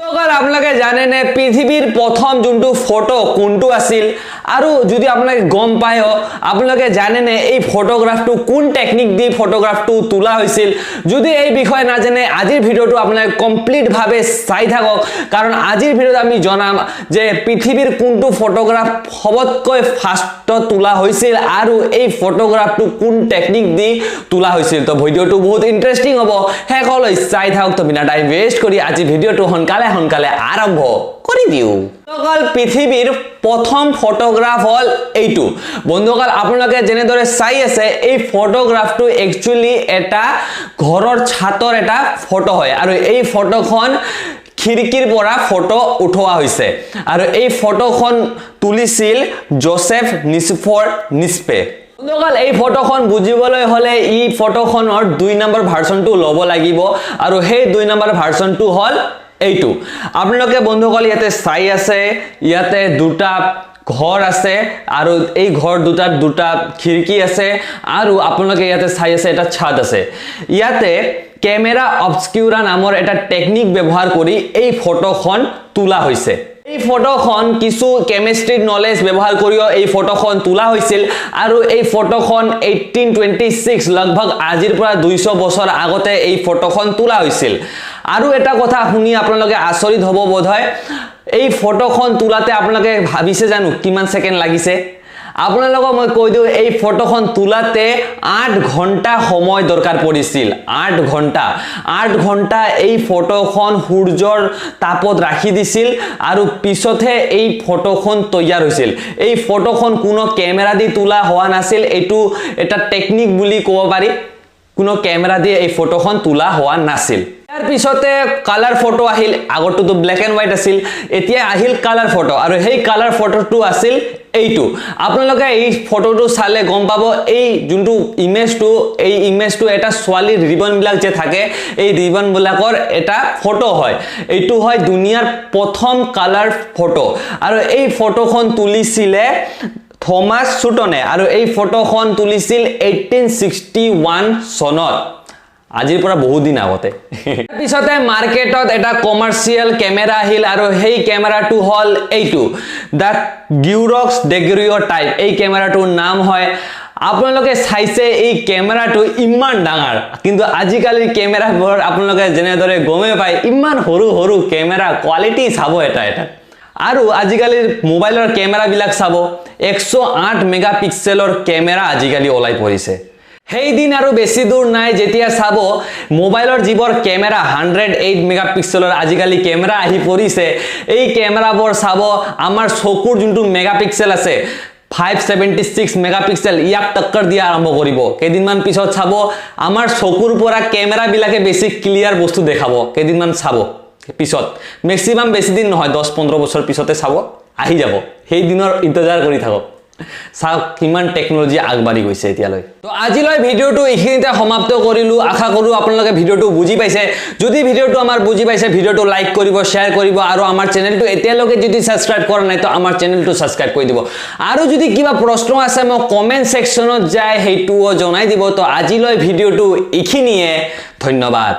আপোনালোকে জানে নে পৃথিৱীৰ প্ৰথম যোনটো ফটো কোনটো আছিল আৰু যদি আপোনালোকে গম পায় আপোনালোকে জানে নে এই ফটোগ্ৰাফটো কোন টেকনিক দি ফটোগ্ৰাফটো তোলা হৈছিল যদি এই বিষয় না জানে আজিৰ ভিডিওটো আপোনালোকে কমপ্লিট ভাৱে চাই থাকক কাৰণ আজিৰ ভিডিওত আমি জনাম যে পৃথিৱীৰ কোনটো ফটোগ্ৰাফ সবতকৈ ফাষ্ট তোলা হৈছিল আৰু এই ফটোগ্ৰাফটো কোন টেকনিক দি তোলা হৈছিল তো ভিডিওটো বহুত ইন্টাৰেষ্টিং হ'ব হেকলৈ চাই থাকক তো বিনা টাইম ওয়েষ্ট কৰি আজি ভিডিওটো সোনকালে আৰম্ভ কৰি দিও বন্ধুসকল পৃথিৱীৰ প্ৰথম ফটোগ্ৰাফ হল এইটো বন্ধুসকল আপোনালোকে যেনে দৰে চাই আছে এই ফটোগ্ৰাফটো একচুয়ালি এটা ঘৰৰ ছাতৰ এটা ফটো হয় আৰু এই ফটোখন খিৰিকিৰ পৰা ফটো উঠোৱা হৈছে আৰু এই ফটোখন তুলিছিল জোসেফ নিছফৰ নিস্পে বন্ধুসকল এই ফটোখন বুজিবলৈ হলে এই ফটোখনৰ 2 নম্বৰ ভাৰ্সনটো ল'ব লাগিব আৰু সেই 2 নম্বৰ ভাৰ্সনটো হল এইটো আপোনালোকে বন্ধুসকল ইয়াতে চাই আছে ইয়াতে দুটা ঘৰ আছে আৰু এই ঘৰ দুটা খিৰিকি আছে আৰু আপোনালোকে ইয়াতে চাই আছে এটা ছাদ আছে ইয়াতে ক্যামেৰা অবস্কিউৰা নামৰ এটা টেকনিক ব্যৱহাৰ কৰি এই ফটোখন তোলা হৈছে এই ফটোখন কিছু কেমিস্ট্ৰি নলেজ ব্যৱহাৰ কৰিও এই ফটোখন তোলা হৈছিল আৰু এই ফটোখন 1826 লগভগ আজিৰ পৰা 200 বছৰ আগতে এই ফটোখন তোলা হৈছিল আৰু এটা কথা শুনি আপোনালোকে আচৰিত হ'ব বোধহয় এই ফটোখন তোলাতে আপোনালোকে ভাবিছে জানো কিমান সেকেন্ড লাগিছে আপোনালোকক মই কৈ দিও এই ফটোখন তোলাতে 8 ঘণ্টা সময় দৰকাৰ পৰিছিল 8 ঘণ্টা এই ফটোখন সূৰ্যৰ তাপত ৰাখি দিছিল আৰু পিছতহে এই ফটোখন তৈয়াৰ হৈছিল এই ফটোখন কোনো ক্যামেৰা দি তোলা হোৱা নাছিল এটো এটা টেকনিক বুলি ক'ব পাৰি কোনো ক্যামেৰা দি এই ফটোখন তোলা হোৱা নাছিল ইয়াৰ পিছতে কালাৰ ফটো আহিল আগৰটো ব্ল্যাক এন্ড হোৱাইট আছিল এতিয়া আহিল কালাৰ ফটো আৰু সেই কালাৰ ফটোটো আছিল এইটো আপোনালোকে এই ফটোটো চালে গম পাব এই যোনটো ইমেজটো এটা সোৱালি ৰিবন বিলাক যে থাকে এই ৰিবন বিলাকৰ এটা ফটো হয় এইটো হয় দুনিয়াৰ প্ৰথম কালাৰ ফটো আৰু এই ফটোখন তুলিছিলে থমাস সুটনে আৰু এই ফটোখন তুলিছিল 1861 সনত আজিৰ পৰা বহুত দিন আগতে পিছতে মাৰ্কেটত এটা কমাৰ্শিয়াল ক্যামেৰা আহিল আৰু সেই ক্যামেৰাটো হল এইটো দা গিউৰক্স ডেগ্ৰিও টাইপ এই ক্যামেৰাটোৰ নাম হয় আপোনালোকে চাইছে এই ক্যামেৰাটো ইমান ডাঙৰ কিন্তু আজিকালিৰ ক্যামেৰাবোৰ আপোনালোকে যেনে দৰে গমে পায় ইমান সৰু ক্যামেৰা কোৱালিটি চাব এটা আৰু আজিকালিৰ মোবাইলৰ ক্যামেৰা বিলাক চাব 108 মেগাপিক্সেলৰ ক্যামেৰা আজিকালি ওলাই পৰিছে সেই দিন আৰু বেছি দূৰ নাই যেতিয়া চাব মোবাইলৰ যিবৰ ক্যামেৰা 108 মেগাপিক্সেলৰ আজিকালি ক্যামেৰা আহি পৰিছে এই ক্যামেৰাবোৰ চাব আমাৰ চকুৰ যোনটো মেগাপিক্সেল আছে 576 মেগাপিক্সেল ইয়াক টক্কৰ দিয়া আৰম্ভ কৰিব কেদিনমান পিছত চাব আমাৰ চকুৰ পৰা ক্যামেৰা বিলাকে বেছি ক্লিয়াৰ বস্তু দেখাব কেদিনমান চাব পিছত ম্যাক্সিমাম বেছি দিন নহয় 10-15 বছৰ পিছতে চাব আহি যাব সেই দিনৰ ইন্তজাৰ কৰি থাকক সাক কিমান টেকনলজি আগবাঢ়ি গৈছে এতিয়ালৈ তো আজিলৈ ভিডিওটো এইখিনিতে সমাপ্ত কৰিলো আশা কৰো আপোনালোকে ভিডিওটো বুজি পাইছে যদি ভিডিওটো আমাৰ বুজি পাইছে ভিডিওটো লাইক কৰিব শেয়াৰ কৰিব আৰু আমাৰ চেনেলটো এতিয়ালৈকে যদি সাবস্ক্ৰাইব কৰা নাই তো আমাৰ চেনেলটো সাবস্ক্ৰাইব কৰি দিব আৰু যদি কিবা প্ৰশ্ন আছে মই কমেন্ট সেকশনত যাই হেইটো জনাই দিব তো আজিলৈ ভিডিওটো এইখিনিয়ে ধন্যবাদ